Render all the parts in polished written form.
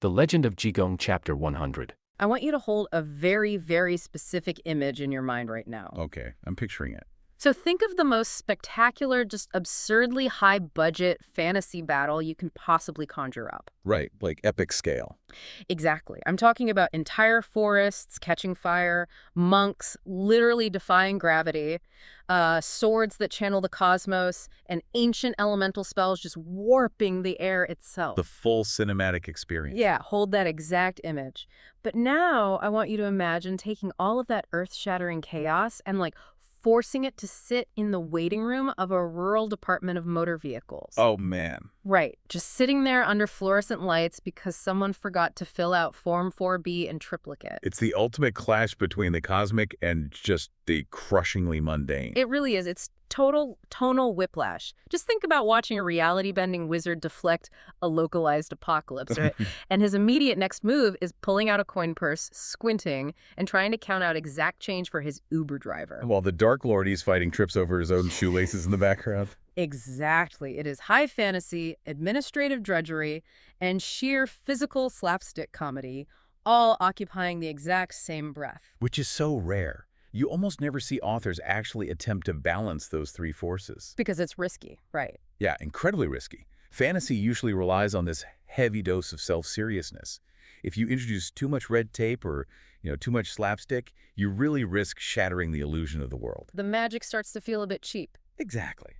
The Legend of Jigong, Chapter 100. I want you to hold a very, very specific image in your mind right now. Okay, I'm picturing it. So think of the most spectacular, just absurdly high-budget fantasy battle you can possibly conjure up. Right, like epic scale. Exactly. I'm talking about entire forests catching fire, monks literally defying gravity, swords that channel the cosmos, and ancient elemental spells just warping the air itself. The full cinematic experience. Yeah, hold that exact image. But now I want you to imagine taking all of that earth-shattering chaos and forcing it to sit in the waiting room of a rural department of motor vehicles. Oh, man. Right. Just sitting there under fluorescent lights because someone forgot to fill out Form 4B in triplicate. It's the ultimate clash between the cosmic and just the crushingly mundane. It really is. It's total tonal whiplash. Just think about watching a reality-bending wizard deflect a localized apocalypse, right? And his immediate next move is pulling out a coin purse, squinting, and trying to count out exact change for his Uber driver. While the Dark Lord he's fighting trips over his own shoelaces in the background. Exactly. It is high fantasy, administrative drudgery, and sheer physical slapstick comedy, all occupying the exact same breath. Which is so rare. You almost never see authors actually attempt to balance those three forces. Because it's risky, right? Yeah, incredibly risky. Fantasy usually relies on this heavy dose of self-seriousness. If you introduce too much red tape or, too much slapstick, you really risk shattering the illusion of the world. The magic starts to feel a bit cheap. Exactly.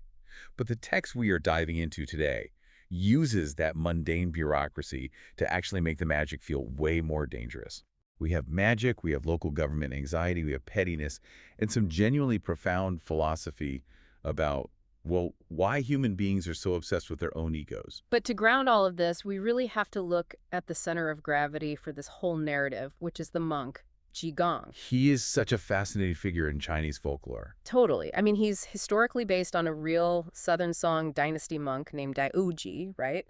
But the text we are diving into today uses that mundane bureaucracy to actually make the magic feel way more dangerous. We have magic, we have local government anxiety, we have pettiness, and some genuinely profound philosophy about, well, why human beings are so obsessed with their own egos. But to ground all of this, we really have to look at the center of gravity for this whole narrative, which is the monk, Jigong. He is such a fascinating figure in Chinese folklore. Totally. I mean, he's historically based on a real Southern Song dynasty monk named Daoists, right?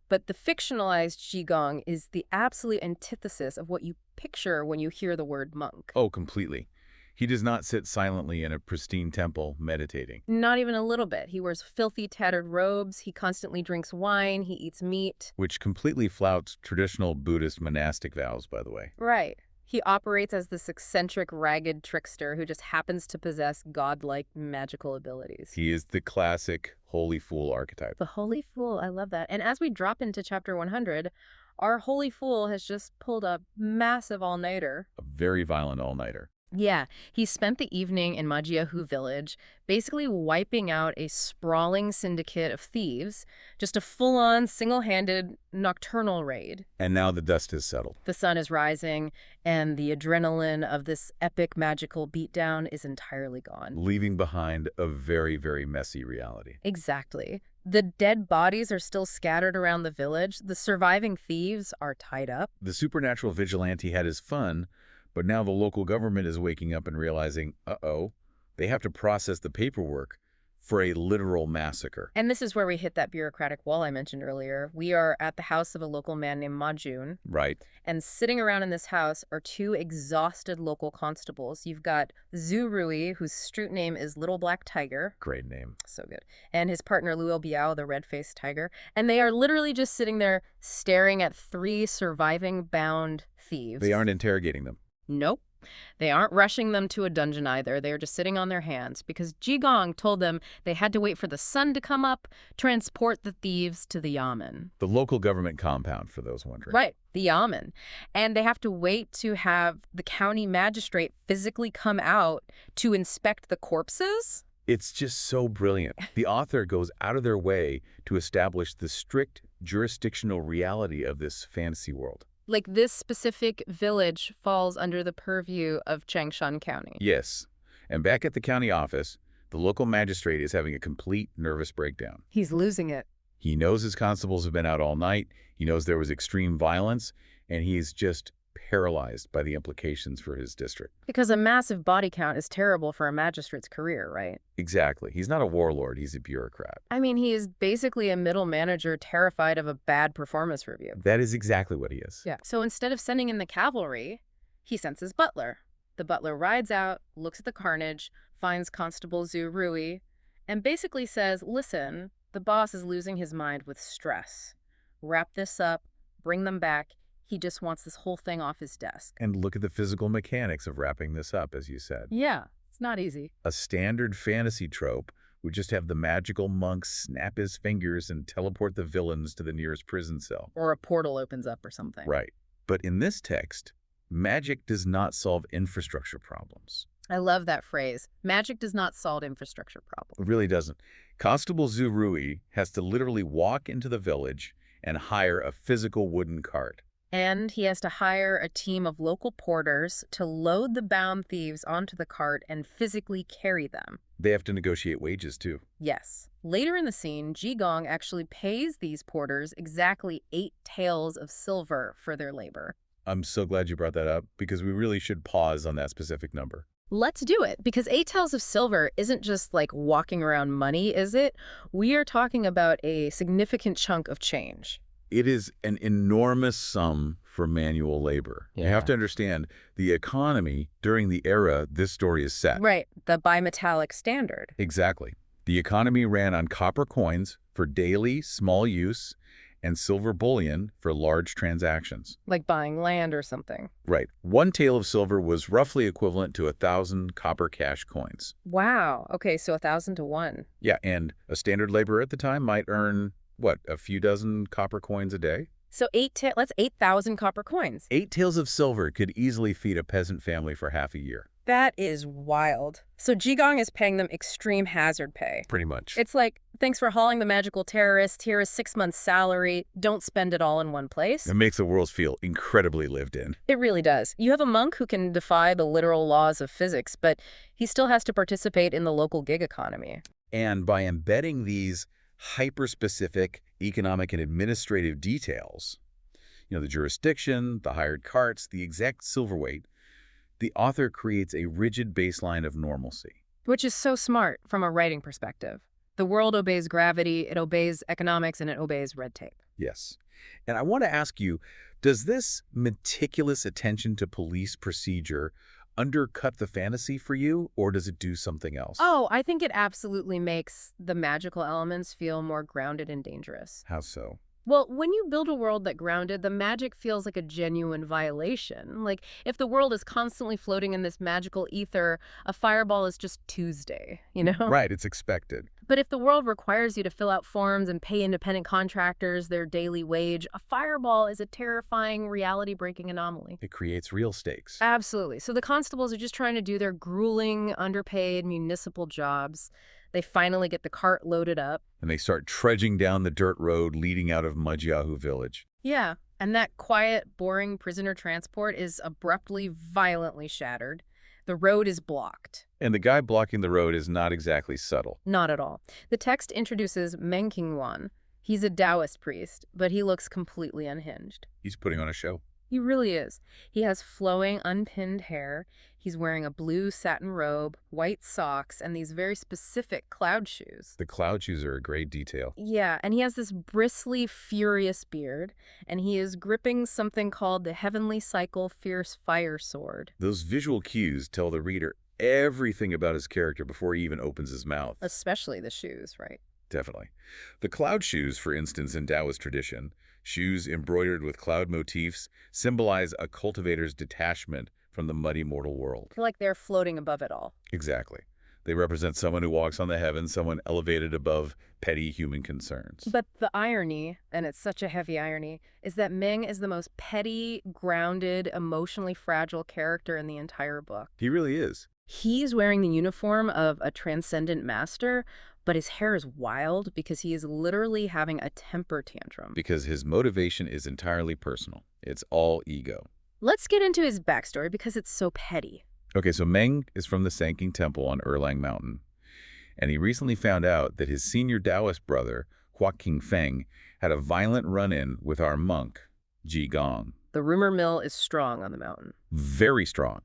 But the fictionalized Jigong is the absolute antithesis of what you picture when you hear the word monk. Oh, completely. He does not sit silently in a pristine temple meditating. Not even a little bit. He wears filthy, tattered robes. He constantly drinks wine. He eats meat. Which completely flouts traditional Buddhist monastic vows, by the way. Right. He operates as this eccentric, ragged trickster who just happens to possess godlike magical abilities. He is the classic holy fool archetype. The holy fool, I love that. And as we drop into chapter 100, our holy fool has just pulled a massive all-nighter. A very violent all-nighter. Yeah, he spent the evening in Majiahu village, basically wiping out a sprawling syndicate of thieves, just a full-on, single-handed nocturnal raid. And now the dust has settled. The sun is rising, and the adrenaline of this epic magical beatdown is entirely gone. Leaving behind a very, very messy reality. Exactly. The dead bodies are still scattered around the village. The surviving thieves are tied up. The supernatural vigilante had his fun, but now the local government is waking up and realizing, uh-oh, they have to process the paperwork for a literal massacre. And this is where we hit that bureaucratic wall I mentioned earlier. We are at the house of a local man named Ma Jun. Right. And sitting around in this house are two exhausted local constables. You've got Zhu Rui, whose street name is Little Black Tiger. Great name. So good. And his partner Luo Biao, the red-faced tiger. And they are literally just sitting there staring at three surviving bound thieves. They aren't interrogating them. Nope. They aren't rushing them to a dungeon either. They're just sitting on their hands because Jigong told them they had to wait for the sun to come up, transport the thieves to the yamen. The local government compound, for those wondering. Right, the yamen. And they have to wait to have the county magistrate physically come out to inspect the corpses. It's just so brilliant. The author goes out of their way to establish the strict jurisdictional reality of this fantasy world. Like this specific village falls under the purview of Changshan County. Yes. And back at the county office, the local magistrate is having a complete nervous breakdown. He's losing it. He knows his constables have been out all night. He knows there was extreme violence, and he's just paralyzed by the implications for his district. Because a massive body count is terrible for a magistrate's career, right? Exactly. He's not a warlord, he's a bureaucrat. I mean, he is basically a middle manager terrified of a bad performance review. That is exactly what he is. Yeah. So instead of sending in the cavalry, he sends his butler. The butler rides out, looks at the carnage, finds Constable Zhu Rui, and basically says, listen, the boss is losing his mind with stress. Wrap this up, bring them back. He just wants this whole thing off his desk. And look at the physical mechanics of wrapping this up, as you said. Yeah, it's not easy. A standard fantasy trope would just have the magical monk snap his fingers and teleport the villains to the nearest prison cell. Or a portal opens up or something. Right. But in this text, magic does not solve infrastructure problems. I love that phrase. Magic does not solve infrastructure problems. It really doesn't. Constable Zurui has to literally walk into the village and hire a physical wooden cart. And he has to hire a team of local porters to load the bound thieves onto the cart and physically carry them. They have to negotiate wages, too. Yes. Later in the scene, Jigong actually pays these porters exactly 8 taels of silver for their labor. I'm so glad you brought that up, because we really should pause on that specific number. Let's do it, because 8 taels of silver isn't just like walking around money, is it? We are talking about a significant chunk of change. It is an enormous sum for manual labor. You have to understand the economy during the era this story is set. Right, the bimetallic standard. Exactly. The economy ran on copper coins for daily, small use, and silver bullion for large transactions. Like buying land or something. Right. 1 tael of silver was roughly equivalent to 1,000 copper cash coins. Wow. Okay, so 1,000 to 1. Yeah, and a standard laborer at the time might earn, what, a few dozen copper coins a day? So that's 8,000 copper coins. 8 taels of silver could easily feed a peasant family for half a year. That is wild. So Jigong is paying them extreme hazard pay. Pretty much. It's like, thanks for hauling the magical terrorist. Here is 6 months' salary. Don't spend it all in one place. It makes the world feel incredibly lived in. It really does. You have a monk who can defy the literal laws of physics, but he still has to participate in the local gig economy. And by embedding these hyper-specific economic and administrative details, the jurisdiction, the hired carts, the exact silver weight, the author creates a rigid baseline of normalcy. Which is so smart from a writing perspective. The world obeys gravity, it obeys economics, and it obeys red tape. Yes. And I want to ask you, does this meticulous attention to police procedure undercut the fantasy for you, or does it do something else? Oh, I think it absolutely makes the magical elements feel more grounded and dangerous. How so? Well, when you build a world that grounded, the magic feels like a genuine violation. Like, if the world is constantly floating in this magical ether, a fireball is just Tuesday, Right, it's expected. But if the world requires you to fill out forms and pay independent contractors their daily wage, a fireball is a terrifying, reality-breaking anomaly. It creates real stakes. Absolutely. So the constables are just trying to do their grueling, underpaid municipal jobs. They finally get the cart loaded up. And they start trudging down the dirt road leading out of Mudyahu village. Yeah, and that quiet, boring prisoner transport is abruptly, violently shattered. The road is blocked. And the guy blocking the road is not exactly subtle. Not at all. The text introduces Meng Qingwan. He's a Daoist priest, but he looks completely unhinged. He's putting on a show. He really is. He has flowing, unpinned hair. He's wearing a blue satin robe, white socks, and these very specific cloud shoes. The cloud shoes are a great detail. Yeah, and he has this bristly, furious beard, and he is gripping something called the Heavenly Cycle Fierce Fire Sword. Those visual cues tell the reader everything about his character before he even opens his mouth. Especially the shoes, right? Definitely. The cloud shoes, for instance, in Taoist tradition, shoes embroidered with cloud motifs, symbolize a cultivator's detachment from the muddy mortal world. Like they're floating above it all. Exactly. They represent someone who walks on the heavens, someone elevated above petty human concerns. But the irony, and it's such a heavy irony, is that Ming is the most petty, grounded, emotionally fragile character in the entire book. He really is. He's wearing the uniform of a transcendent master, but his hair is wild because he is literally having a temper tantrum. Because his motivation is entirely personal. It's all ego. Let's get into his backstory because it's so petty. Okay, so Meng is from the Sanking Temple on Erlang Mountain, and he recently found out that his senior Taoist brother, Huaqing Feng, had a violent run-in with our monk, Jigong. The rumor mill is strong on the mountain. Very strong.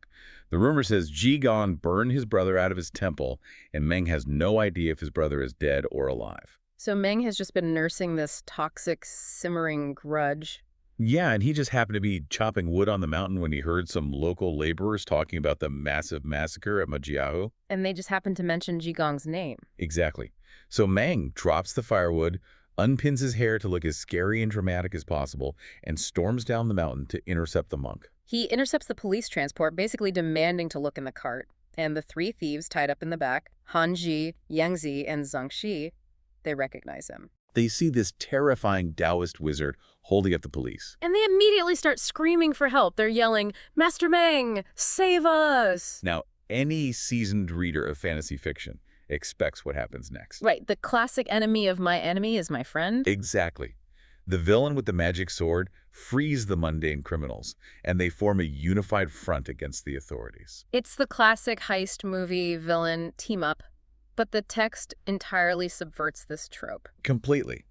The rumor says Jigong burned his brother out of his temple, and Meng has no idea if his brother is dead or alive. So Meng has just been nursing this toxic, simmering grudge. Yeah, and he just happened to be chopping wood on the mountain when he heard some local laborers talking about the massive massacre at Mudyahu. And they just happened to mention Jigong's name. Exactly. So Meng drops the firewood, unpins his hair to look as scary and dramatic as possible, and storms down the mountain to intercept the monk. He intercepts the police transport, basically demanding to look in the cart. And the three thieves tied up in the back, Han Ji, Yang Zi, and Zhang Shi, they recognize him. They see this terrifying Daoist wizard holding up the police. And they immediately start screaming for help. They're yelling, "Master Meng, save us!" Now, any seasoned reader of fantasy fiction expects what happens next. Right, the classic enemy of my enemy is my friend. Exactly. The villain with the magic sword frees the mundane criminals, and they form a unified front against the authorities. It's the classic heist movie villain team-up, but the text entirely subverts this trope. Completely.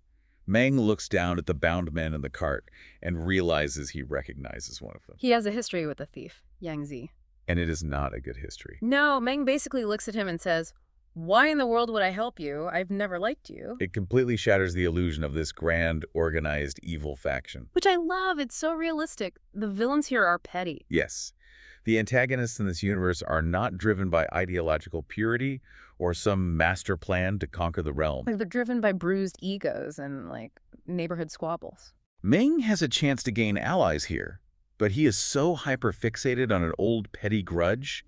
Meng looks down at the bound men in the cart and realizes he recognizes one of them. He has a history with the thief, Yang Zi. And it is not a good history. No, Meng basically looks at him and says, "Why in the world would I help you? I've never liked you." It completely shatters the illusion of this grand, organized, evil faction. Which I love. It's so realistic. The villains here are petty. Yes. The antagonists in this universe are not driven by ideological purity or some master plan to conquer the realm. Like, they're driven by bruised egos and, neighborhood squabbles. Meng has a chance to gain allies here, but he is so hyper-fixated on an old petty grudge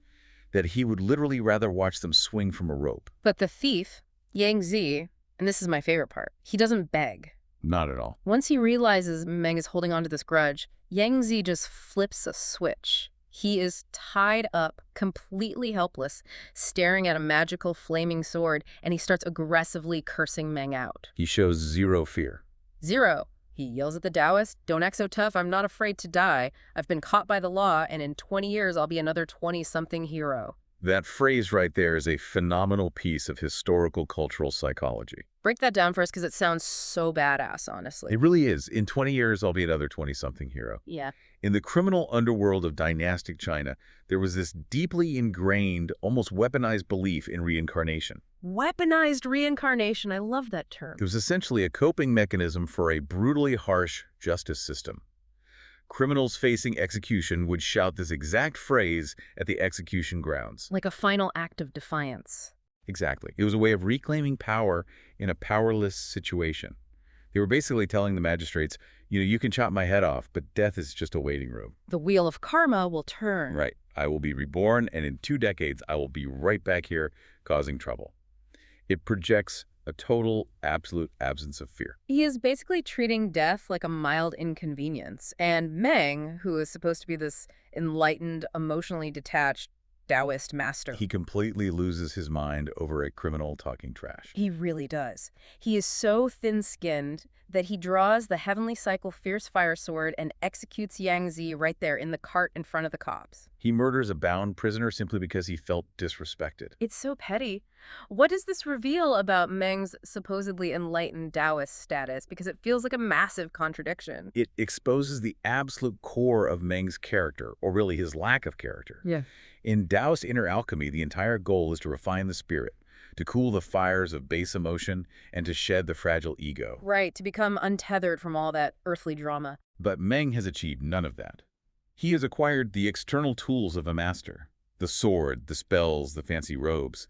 that he would literally rather watch them swing from a rope. But the thief, Yang Zi, and this is my favorite part, he doesn't beg. Not at all. Once he realizes Meng is holding on to this grudge, Yang Zi just flips a switch. He is tied up, completely helpless, staring at a magical flaming sword, and he starts aggressively cursing Meng out. He shows zero fear. Zero. He yells at the Daoist, "Don't act so tough, I'm not afraid to die. I've been caught by the law, and in 20 years I'll be another 20-something hero." That phrase right there is a phenomenal piece of historical cultural psychology. Break that down for us, because it sounds so badass, honestly. It really is. In 20 years, I'll be another 20-something hero. Yeah. In the criminal underworld of dynastic China, there was this deeply ingrained, almost weaponized belief in reincarnation. Weaponized reincarnation. I love that term. It was essentially a coping mechanism for a brutally harsh justice system. Criminals facing execution would shout this exact phrase at the execution grounds. Like a final act of defiance. Exactly. It was a way of reclaiming power in a powerless situation. They were basically telling the magistrates, you can chop my head off, but death is just a waiting room. The wheel of karma will turn. Right. I will be reborn, and in 2 decades, I will be right back here causing trouble. It projects a total, absolute absence of fear. He is basically treating death like a mild inconvenience. And Meng, who is supposed to be this enlightened, emotionally detached Daoist master. He completely loses his mind over a criminal talking trash. He really does. He is so thin-skinned that he draws the Heavenly Cycle Fierce Fire Sword and executes Yang Zi right there in the cart in front of the cops. He murders a bound prisoner simply because he felt disrespected. It's so petty. What does this reveal about Meng's supposedly enlightened Daoist status? Because it feels like a massive contradiction. It exposes the absolute core of Meng's character, or really his lack of character. Yeah. In Taoist inner alchemy, the entire goal is to refine the spirit, to cool the fires of base emotion, and to shed the fragile ego. Right, to become untethered from all that earthly drama. But Meng has achieved none of that. He has acquired the external tools of a master, the sword, the spells, the fancy robes.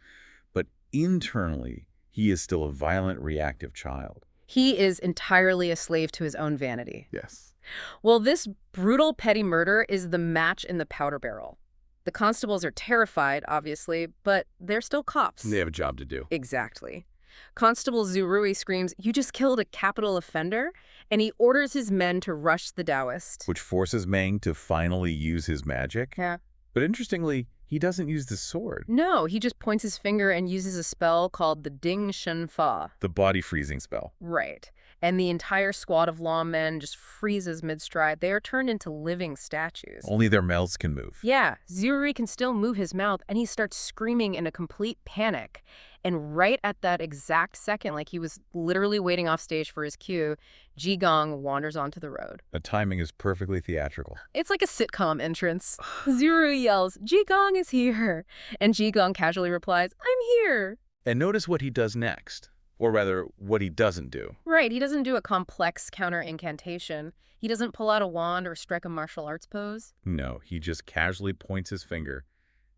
But internally, he is still a violent, reactive child. He is entirely a slave to his own vanity. Yes. Well, this brutal, petty murder is the match in the powder barrel. The constables are terrified, obviously, but they're still cops. They have a job to do. Exactly. Constable Zurui screams, "You just killed a capital offender," and he orders his men to rush the Daoist. Which forces Meng to finally use his magic. Yeah. But interestingly, he doesn't use the sword. No, he just points his finger and uses a spell called the Ding Shen Fa. The body freezing spell. Right. And the entire squad of lawmen just freezes mid-stride. They are turned into living statues. Only their mouths can move. Yeah, Zurui can still move his mouth, and he starts screaming in a complete panic. And right at that exact second, like he was literally waiting off stage for his cue, Jigong wanders onto the road. The timing is perfectly theatrical. It's like a sitcom entrance. Zurui yells, "Jigong is here!" And Jigong casually replies, "I'm here!" And notice what he does next. Or rather, what he doesn't do. Right, he doesn't do a complex counter-incantation. He doesn't pull out a wand or strike a martial arts pose. No, he just casually points his finger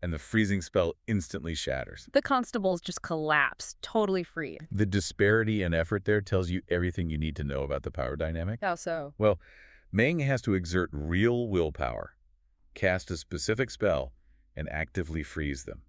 and the freezing spell instantly shatters. The constables just collapse, totally free. The disparity in effort there tells you everything you need to know about the power dynamic. How so? Well, Meng has to exert real willpower, cast a specific spell, and actively freeze them.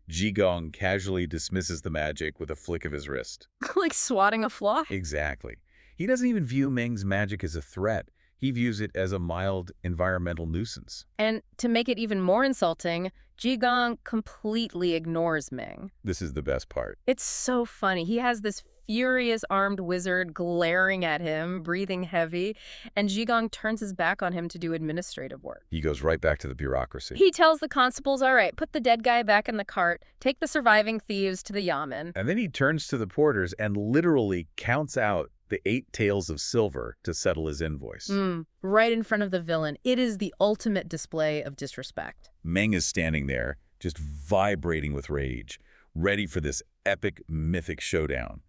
Jigong casually dismisses the magic with a flick of his wrist. Like swatting a fly? Exactly. He doesn't even view Meng's magic as a threat. He views it as a mild environmental nuisance. And to make it even more insulting, Jigong completely ignores Meng. This is the best part. It's so funny. He has this furious armed wizard glaring at him, breathing heavy, and Jigong turns his back on him to do administrative work. He goes right back to the bureaucracy. He tells the constables, all right, put the dead guy back in the cart, take the surviving thieves to the yamen. And then he turns to the porters and literally counts out the 8 taels of silver to settle his invoice. Right in front of the villain. It is the ultimate display of disrespect. Meng is standing there, just vibrating with rage, ready for this epic, mythic showdown.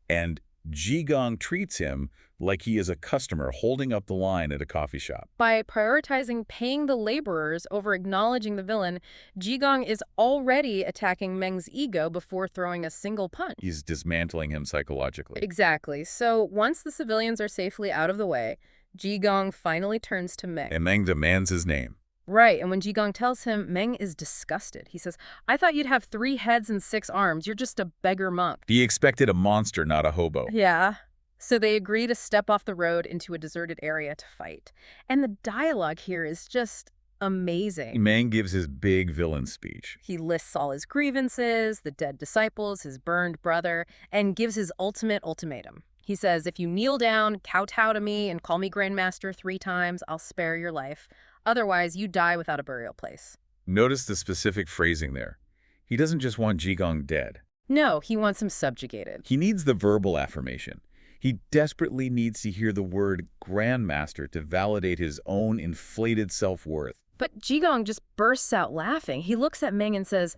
And Jigong treats him like he is a customer holding up the line at a coffee shop. By prioritizing paying the laborers over acknowledging the villain, Jigong is already attacking Meng's ego before throwing a single punch. He's dismantling him psychologically. Exactly. So once the civilians are safely out of the way, Jigong finally turns to Meng. And Meng demands his name. Right, and when Jigong tells him, Meng is disgusted. He says, I thought you'd have 3 heads and 6 arms. You're just a beggar monk. He expected a monster, not a hobo. Yeah. So they agree to step off the road into a deserted area to fight. And the dialogue here is just amazing. Meng gives his big villain speech. He lists all his grievances, the dead disciples, his burned brother, and gives his ultimate ultimatum. He says, if you kneel down, kowtow to me, and call me Grandmaster 3 times, I'll spare your life. Otherwise, you die without a burial place. Notice the specific phrasing there. He doesn't just want Jigong dead. No, he wants him subjugated. He needs the verbal affirmation. He desperately needs to hear the word Grandmaster to validate his own inflated self-worth. But Jigong just bursts out laughing. He looks at Meng and says,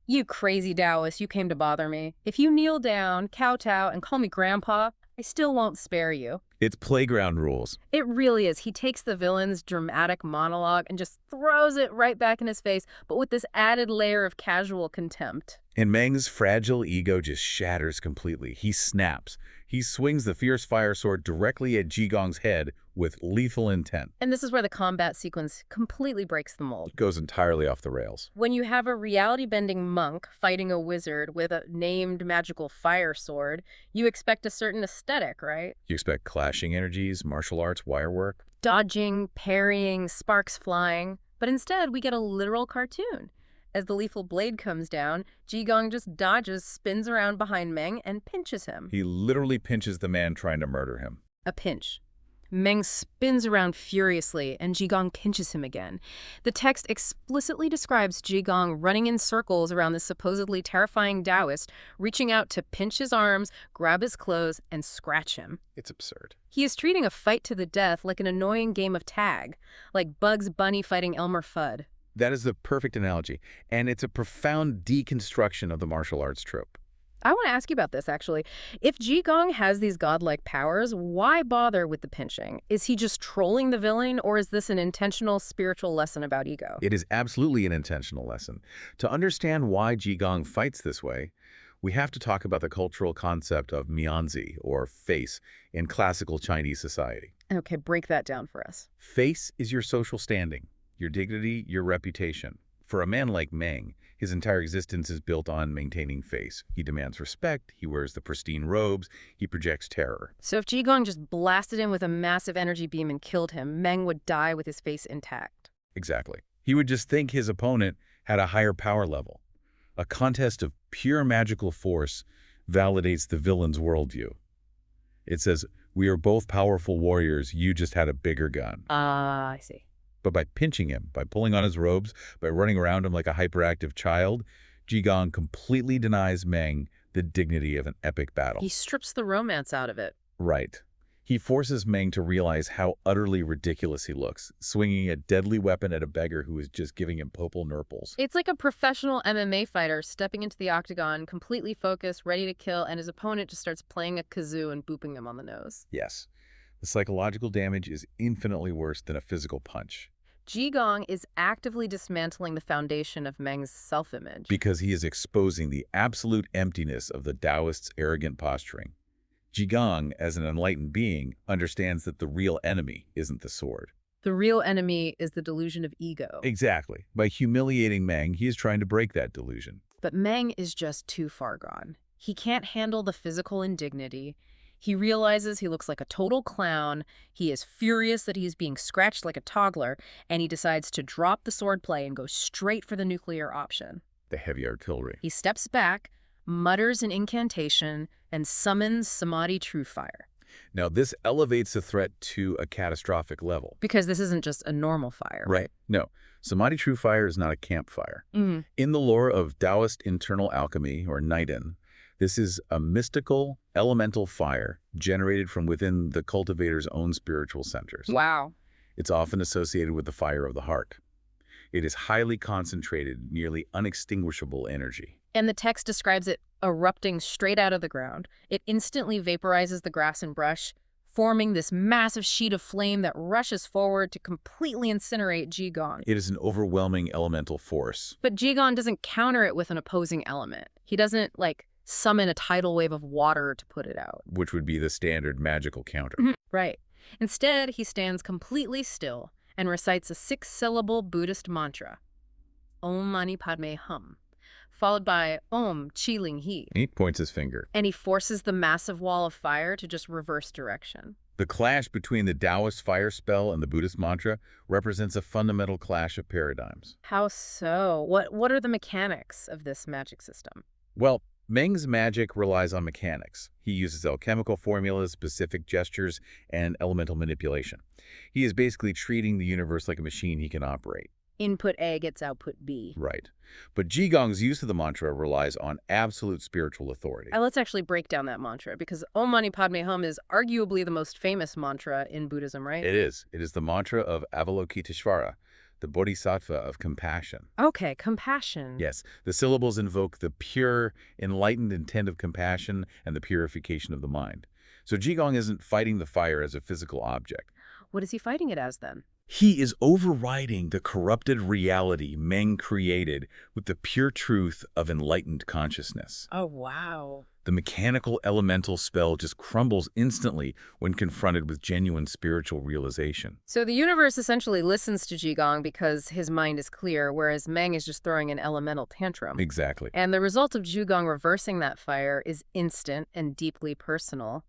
you crazy Daoist, you came to bother me. If you kneel down, kowtow, and call me Grandpa, I still won't spare you. It's playground rules. It really is. He takes the villain's dramatic monologue and just throws it right back in his face, but with this added layer of casual contempt. And Meng's fragile ego just shatters completely. He snaps. He swings the fierce fire sword directly at Jigong's head with lethal intent. And this is where the combat sequence completely breaks the mold. It goes entirely off the rails. When you have a reality-bending monk fighting a wizard with a named magical fire sword, you expect a certain aesthetic, right? You expect clashing energies, martial arts, wire work. Dodging, parrying, sparks flying. But instead, we get a literal cartoon. As the lethal blade comes down, Jigong just dodges, spins around behind Meng, and pinches him. He literally pinches the man trying to murder him. A pinch. Meng spins around furiously, and Jigong pinches him again. The text explicitly describes Jigong running in circles around the supposedly terrifying Daoist, reaching out to pinch his arms, grab his clothes, and scratch him. It's absurd. He is treating a fight to the death like an annoying game of tag, like Bugs Bunny fighting Elmer Fudd. That is the perfect analogy, and it's a profound deconstruction of the martial arts trope. I want to ask you about this, actually. If Jigong has these godlike powers, why bother with the pinching? Is he just trolling the villain, or is this an intentional spiritual lesson about ego? It is absolutely an intentional lesson. To understand why Jigong fights this way, we have to talk about the cultural concept of mianzi, or face, in classical Chinese society. Okay, break that down for us. Face is your social standing, your dignity, your reputation. For a man like Meng, his entire existence is built on maintaining face. He demands respect, he wears the pristine robes, he projects terror. So if Jigong just blasted him with a massive energy beam and killed him, Meng would die with his face intact. Exactly. He would just think his opponent had a higher power level. A contest of pure magical force validates the villain's worldview. It says, we are both powerful warriors, you just had a bigger gun. Ah, I see. But by pinching him, by pulling on his robes, by running around him like a hyperactive child, Jigong completely denies Meng the dignity of an epic battle. He strips the romance out of it. Right. He forces Meng to realize how utterly ridiculous he looks, swinging a deadly weapon at a beggar who is just giving him popal nurples. It's like a professional MMA fighter stepping into the octagon, completely focused, ready to kill, and his opponent just starts playing a kazoo and booping him on the nose. Yes. The psychological damage is infinitely worse than a physical punch. Jigong is actively dismantling the foundation of Meng's self-image. Because he is exposing the absolute emptiness of the Daoists' arrogant posturing. Jigong, as an enlightened being, understands that the real enemy isn't the sword. The real enemy is the delusion of ego. Exactly. By humiliating Meng, he is trying to break that delusion. But Meng is just too far gone. He can't handle the physical indignity. He realizes he looks like a total clown. He is furious that he's being scratched like a toddler, and he decides to drop the swordplay and go straight for the nuclear option. The heavy artillery. He steps back, mutters an incantation, and summons Samadhi True Fire. Now, this elevates the threat to a catastrophic level. Because this isn't just a normal fire. Right. No. Samadhi True Fire is not a campfire. Mm. In the lore of Taoist internal alchemy, or Naiden, this is a mystical, elemental fire generated from within the cultivator's own spiritual centers. Wow. It's often associated with the fire of the heart. It is highly concentrated, nearly unextinguishable energy. And the text describes it erupting straight out of the ground. It instantly vaporizes the grass and brush, forming this massive sheet of flame that rushes forward to completely incinerate Jigong. It is an overwhelming elemental force. But Jigong doesn't counter it with an opposing element. He doesn't, summon a tidal wave of water to put it out. Which would be the standard magical counter. Right. Instead, he stands completely still and recites a 6-syllable Buddhist mantra, Om Mani Padme Hum, followed by Om Chi Ling He. He points his finger. And he forces the massive wall of fire to just reverse direction. The clash between the Taoist fire spell and the Buddhist mantra represents a fundamental clash of paradigms. How so? What are the mechanics of this magic system? Well, Meng's magic relies on mechanics. He uses alchemical formulas, specific gestures, and elemental manipulation. He is basically treating the universe like a machine he can operate. Input A gets output B. Right. But Jigong's use of the mantra relies on absolute spiritual authority. Let's actually break down that mantra, because Om Mani Padme Hum is arguably the most famous mantra in Buddhism, right? It is. It is the mantra of Avalokiteshvara, the bodhisattva of compassion. Okay, compassion. Yes, the syllables invoke the pure, enlightened intent of compassion and the purification of the mind. So Jigong isn't fighting the fire as a physical object. What is he fighting it as, then? He is overriding the corrupted reality Meng created with the pure truth of enlightened consciousness. Oh, wow. The mechanical elemental spell just crumbles instantly when confronted with genuine spiritual realization. So the universe essentially listens to Jigong because his mind is clear, whereas Meng is just throwing an elemental tantrum. Exactly. And the result of Jigong reversing that fire is instant and deeply personal.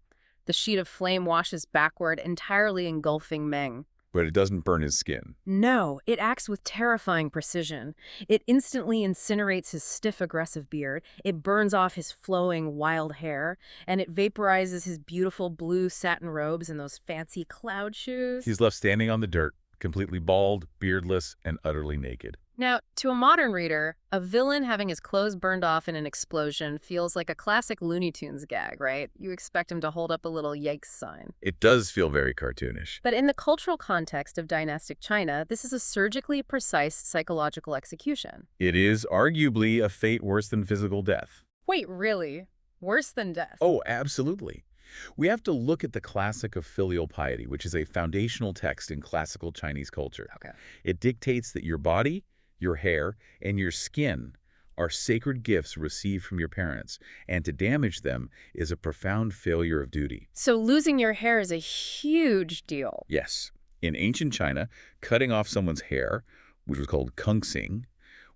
The sheet of flame washes backward, entirely engulfing Meng. But it doesn't burn his skin. No, it acts with terrifying precision. It instantly incinerates his stiff, aggressive beard, it burns off his flowing, wild hair, and it vaporizes his beautiful blue satin robes and those fancy cloud shoes. He's left standing on the dirt, completely bald, beardless, and utterly naked. Now, to a modern reader, a villain having his clothes burned off in an explosion feels like a classic Looney Tunes gag, right? You expect him to hold up a little yikes sign. It does feel very cartoonish. But in the cultural context of dynastic China, this is a surgically precise psychological execution. It is arguably a fate worse than physical death. Wait, really? Worse than death? Oh, absolutely. We have to look at the classic of filial piety, which is a foundational text in classical Chinese culture. Okay. It dictates that your body, your hair, and your skin are sacred gifts received from your parents, and to damage them is a profound failure of duty. So losing your hair is a huge deal. Yes. In ancient China, cutting off someone's hair, which was called kungsing,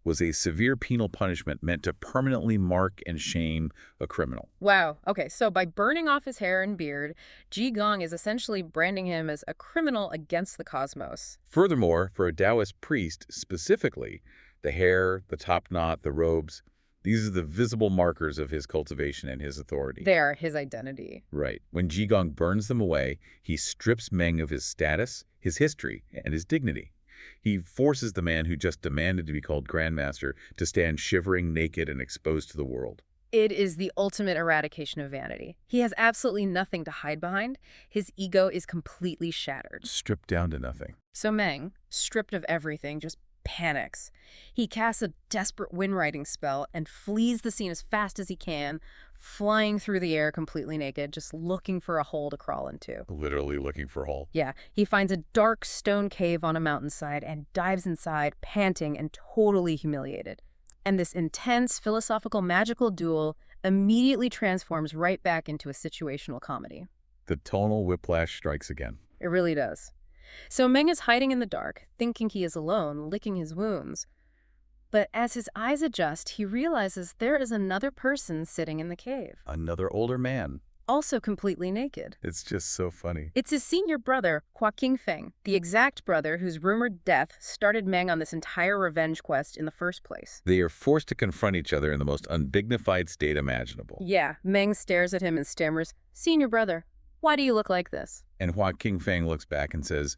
was a severe penal punishment meant to permanently mark and shame a criminal. Wow. Okay, so by burning off his hair and beard, Jigong is essentially branding him as a criminal against the cosmos. Furthermore, for a Taoist priest specifically, the hair, the top knot, the robes, these are the visible markers of his cultivation and his authority. They are his identity. Right. When Jigong burns them away, he strips Meng of his status, his history, and his dignity. He forces the man who just demanded to be called Grandmaster to stand shivering, naked, and exposed to the world. It is the ultimate eradication of vanity. He has absolutely nothing to hide behind. His ego is completely shattered. Stripped down to nothing. So Meng, stripped of everything, just panics. He casts a desperate windriding spell and flees the scene as fast as he can, flying through the air completely naked, just looking for a hole to crawl into. Literally looking for a hole. Yeah, he finds a dark stone cave on a mountainside and dives inside, panting and totally humiliated. And this intense, philosophical, magical duel immediately transforms right back into a situational comedy. The tonal whiplash strikes again. It really does. So Meng is hiding in the dark, thinking he is alone, licking his wounds. But as his eyes adjust, he realizes there is another person sitting in the cave, Another older man. also completely naked. It's just so funny. It's his senior brother, Hua Qingfeng, the exact brother whose rumored death started Meng on this entire revenge quest in the first place. They are forced to confront each other in the most undignified state imaginable. Yeah, Meng stares at him and stammers, "Senior brother, why do you look like this?" And Hua Qingfeng looks back and says,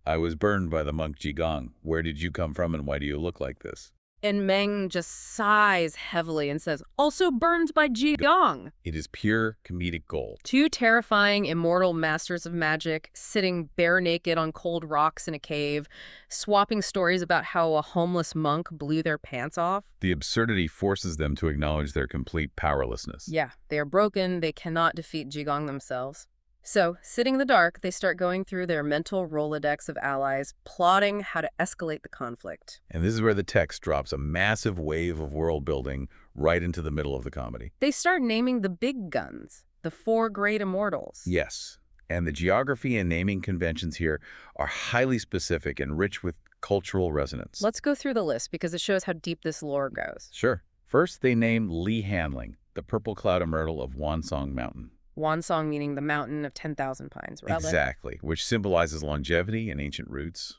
"I was burned by the monk Jigong. Where did you come from and why do you look like this?" And Meng just sighs heavily and says, "Also burned by Jigong." It is pure comedic gold. Two terrifying, immortal masters of magic sitting bare naked on cold rocks in a cave, swapping stories about how a homeless monk blew their pants off. The absurdity forces them to acknowledge their complete powerlessness. Yeah, they are broken. They cannot defeat Jigong themselves. So, sitting in the dark, they start going through their mental Rolodex of allies, plotting how to escalate the conflict. And this is where the text drops a massive wave of world building right into the middle of the comedy. They start naming the big guns, the four great immortals. Yes, and the geography and naming conventions here are highly specific and rich with cultural resonance. Let's go through the list because it shows how deep this lore goes. Sure. First, they name Li Hanling, the purple cloud myrtle of Wansong Mountain. Wansong meaning the mountain of 10,000 pines, right? Exactly, which symbolizes longevity and ancient roots.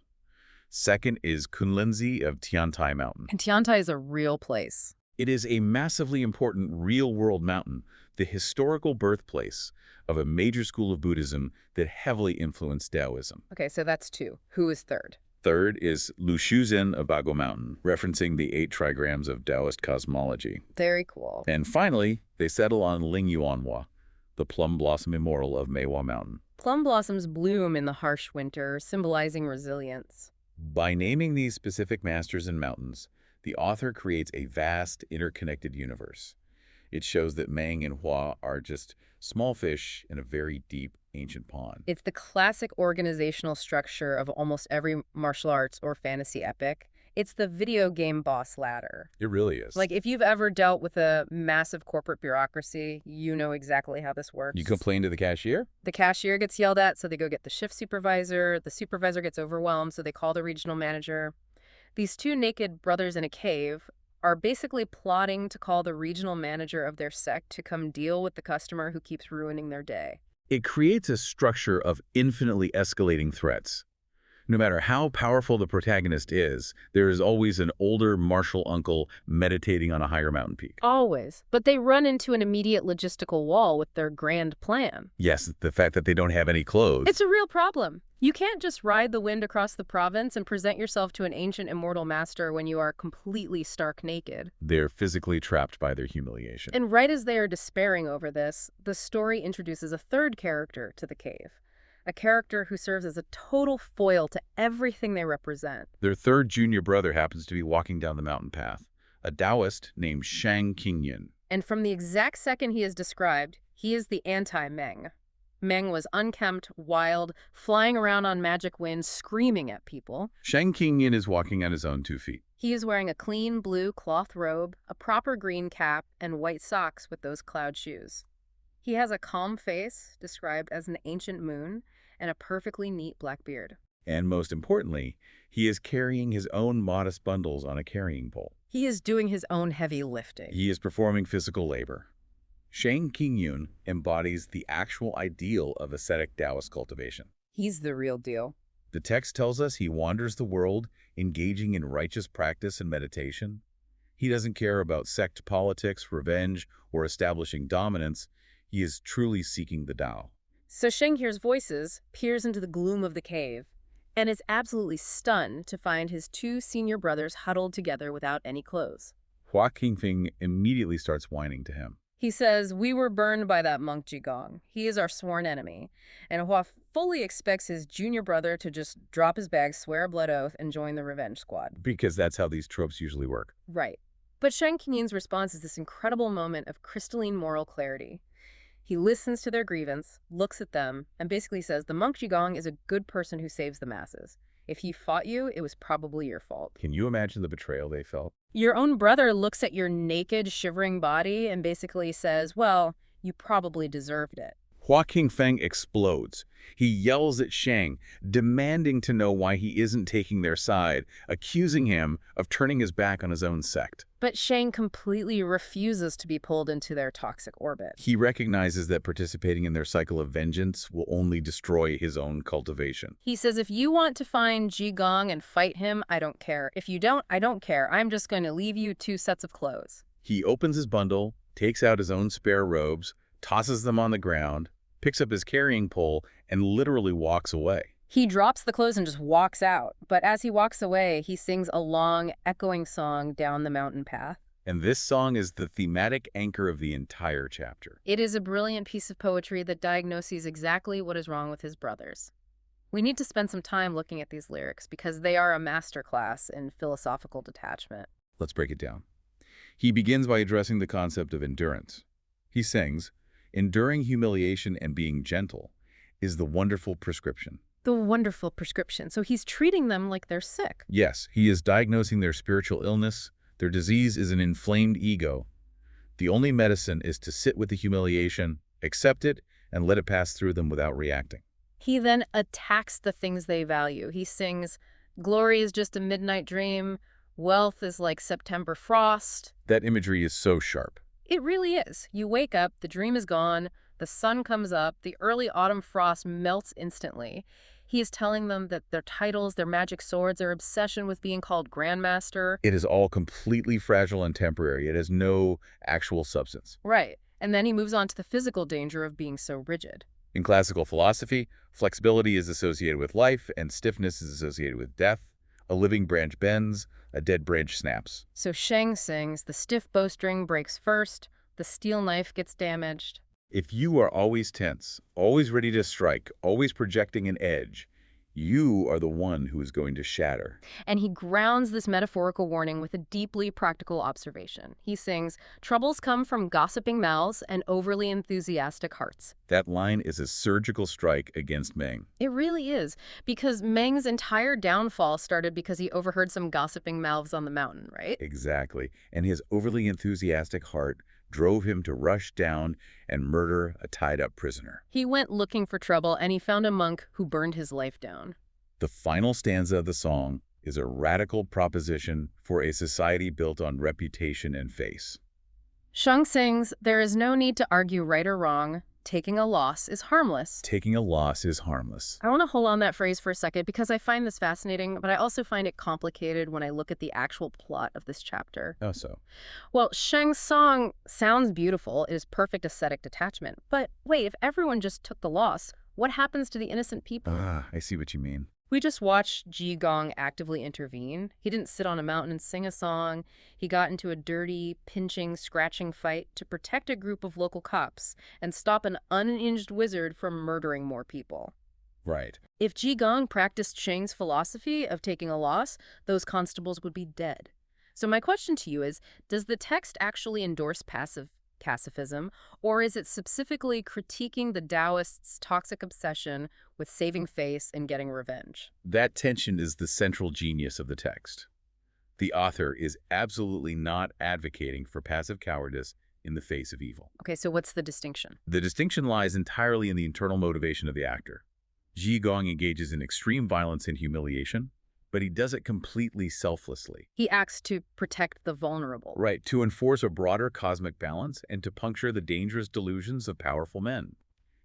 Second is Kunlinzi of Tiantai Mountain. And Tiantai is a real place. It is a massively important real-world mountain, the historical birthplace of a major school of Buddhism that heavily influenced Taoism. Okay, so that's two. Who is third? Third is Lushuzen of Bago Mountain, referencing the 8 trigrams of Taoist cosmology. Very cool. And finally, they settle on Lingyuanhua, the plum blossom immortal of Meiwa Mountain. Plum blossoms bloom in the harsh winter, symbolizing resilience. By naming these specific masters and mountains, the author creates a vast, interconnected universe. It shows that Meng and Hua are just small fish in a very deep, ancient pond. It's the classic organizational structure of almost every martial arts or fantasy epic. It's the video game boss ladder. It really is. Like, if you've ever dealt with a massive corporate bureaucracy, you know exactly how this works. You complain to the cashier? The cashier gets yelled at, so they go get the shift supervisor. The supervisor gets overwhelmed, so they call the regional manager. These two naked brothers in a cave are basically plotting to call the regional manager of their sect to come deal with the customer who keeps ruining their day. It creates a structure of infinitely escalating threats. No matter how powerful the protagonist is, there is always an older martial uncle meditating on a higher mountain peak. Always. But they run into an immediate logistical wall with their grand plan. Yes, the fact that they don't have any clothes. It's a real problem. You can't just ride the wind across the province and present yourself to an ancient immortal master when you are completely stark naked. They're physically trapped by their humiliation. And right as they are despairing over this, the story introduces a third character to the cave. A character who serves as a total foil to everything they represent. Their third junior brother happens to be walking down the mountain path, a Daoist named Shang Qingyan. And from the exact second he is described, he is the anti-Meng. Meng was unkempt, wild, flying around on magic winds, screaming at people. Shang Qingyan is walking on his own 2 feet. He is wearing a clean blue cloth robe, a proper green cap, and white socks with those cloud shoes. He has a calm face, described as an ancient moon, and a perfectly neat black beard. And most importantly, he is carrying his own modest bundles on a carrying pole. He is doing his own heavy lifting. He is performing physical labor. Shang Qingyun embodies the actual ideal of ascetic Taoist cultivation. He's the real deal. The text tells us he wanders the world, engaging in righteous practice and meditation. He doesn't care about sect politics, revenge, or establishing dominance. He is truly seeking the Tao. So Sheng hears voices, peers into the gloom of the cave, and is absolutely stunned to find his two senior brothers huddled together without any clothes. Hua Qingfeng immediately starts whining to him. He says, "We were burned by that monk Jigong. He is our sworn enemy." And Hua fully expects his junior brother to just drop his bag, swear a blood oath, and join the revenge squad. Because that's how these tropes usually work. Right. But Shang Qingyin's response is this incredible moment of crystalline moral clarity. He listens to their grievance, looks at them, and basically says the monk Jigong is a good person who saves the masses. If he fought you, it was probably your fault. Can you imagine the betrayal they felt? Your own brother looks at your naked, shivering body and basically says, well, you probably deserved it. Hua Qingfeng explodes. He yells at Shang, demanding to know why he isn't taking their side, accusing him of turning his back on his own sect. But Shang completely refuses to be pulled into their toxic orbit. He recognizes that participating in their cycle of vengeance will only destroy his own cultivation. He says, if you want to find Jigong and fight him, I don't care. If you don't, I don't care. I'm just going to leave you 2 sets of clothes. He opens his bundle, takes out his own spare robes, tosses them on the ground, picks up his carrying pole, and literally walks away. He drops the clothes and just walks out. But as he walks away, he sings a long, echoing song down the mountain path. And this song is the thematic anchor of the entire chapter. It is a brilliant piece of poetry that diagnoses exactly what is wrong with his brothers. We need to spend some time looking at these lyrics because they are a masterclass in philosophical detachment. Let's break it down. He begins by addressing the concept of endurance. He sings, "Enduring humiliation and being gentle is the wonderful prescription." The wonderful prescription. So he's treating them like they're sick. Yes, he is diagnosing their spiritual illness. Their disease is an inflamed ego. The only medicine is to sit with the humiliation, accept it, and let it pass through them without reacting. He then attacks the things they value. He sings, glory is just a midnight dream. Wealth is like September frost. That imagery is so sharp. It really is. You wake up, the dream is gone, the sun comes up, the early autumn frost melts instantly. He is telling them that their titles, their magic swords, their obsession with being called Grandmaster. It is all completely fragile and temporary. It has no actual substance. Right. And then he moves on to the physical danger of being so rigid. In classical philosophy, flexibility is associated with life and stiffness is associated with death. A living branch bends, a dead branch snaps. So Shang sings, the stiff bowstring breaks first, the steel knife gets damaged. If you are always tense, always ready to strike, always projecting an edge, you are the one who is going to shatter. And he grounds this metaphorical warning with a deeply practical observation. He sings, troubles come from gossiping mouths and overly enthusiastic hearts. That line is a surgical strike against Meng. It really is, because Meng's entire downfall started because he overheard some gossiping mouths on the mountain, right? Exactly. And his overly enthusiastic heart drove him to rush down and murder a tied-up prisoner. He went looking for trouble, and he found a monk who burned his life down. The final stanza of the song is a radical proposition for a society built on reputation and face. Shang sings, there is no need to argue right or wrong. Taking a loss is harmless. Taking a loss is harmless. I want to hold on that phrase for a second because I find this fascinating, but I also find it complicated when I look at the actual plot of this chapter. Oh, so? Well, Shang's song sounds beautiful. It is perfect aesthetic detachment. But wait, if everyone just took the loss, what happens to the innocent people? I see what you mean. We just watched Jigong actively intervene. He didn't sit on a mountain and sing a song. He got into a dirty, pinching, scratching fight to protect a group of local cops and stop an uninjured wizard from murdering more people. Right. If Jigong practiced Shang's philosophy of taking a loss, those constables would be dead. So my question to you is, does the text actually endorse pacifism, or is it specifically critiquing the Daoists' toxic obsession with saving face and getting revenge? That tension is the central genius of the text. The author is absolutely not advocating for passive cowardice in the face of evil. Okay, so what's the distinction? The distinction lies entirely in the internal motivation of the actor. Jigong engages in extreme violence and humiliation, but he does it completely selflessly. He acts to protect the vulnerable. Right, to enforce a broader cosmic balance and to puncture the dangerous delusions of powerful men.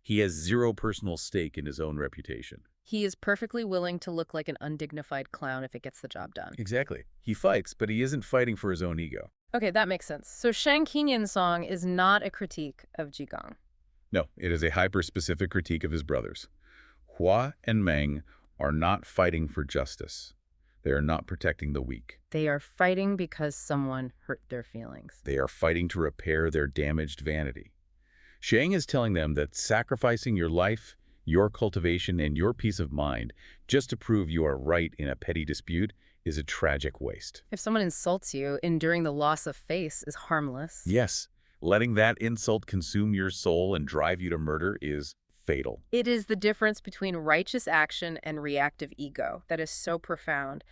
He has zero personal stake in his own reputation. He is perfectly willing to look like an undignified clown if it gets the job done. Exactly. He fights, but he isn't fighting for his own ego. Okay, that makes sense. So Shang Qingyin's song is not a critique of Jigong. No, it is a hyper-specific critique of his brothers. Hua and Meng are not fighting for justice. They are not protecting the weak. They are fighting because someone hurt their feelings. They are fighting to repair their damaged vanity. Shang is telling them that sacrificing your life Your cultivation and your peace of mind, just to prove you are right in a petty dispute, is a tragic waste. If someone insults you, enduring the loss of face is harmless. Yes, letting that insult consume your soul and drive you to murder is fatal. It is the difference between righteous action and reactive ego that is so profound.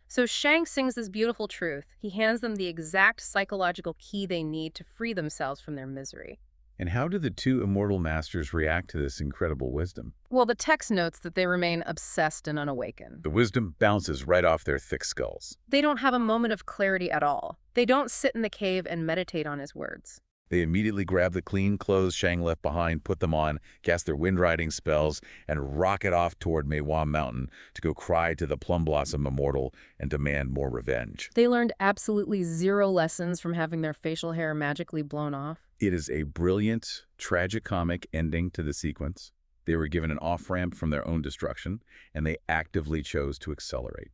So Shang sings this beautiful truth. He hands them the exact psychological key they need to free themselves from their misery. And how do the two immortal masters react to this incredible wisdom? Well, the text notes that they remain obsessed and unawakened. The wisdom bounces right off their thick skulls. They don't have a moment of clarity at all. They don't sit in the cave and meditate on his words. They immediately grab the clean clothes Shang left behind, put them on, cast their wind-riding spells, and rocket off toward Meiwa Mountain to go cry to the Plum Blossom Immortal and demand more revenge. They learned absolutely zero lessons from having their facial hair magically blown off. It is a brilliant, tragicomic ending to the sequence. They were given an off-ramp from their own destruction, and they actively chose to accelerate.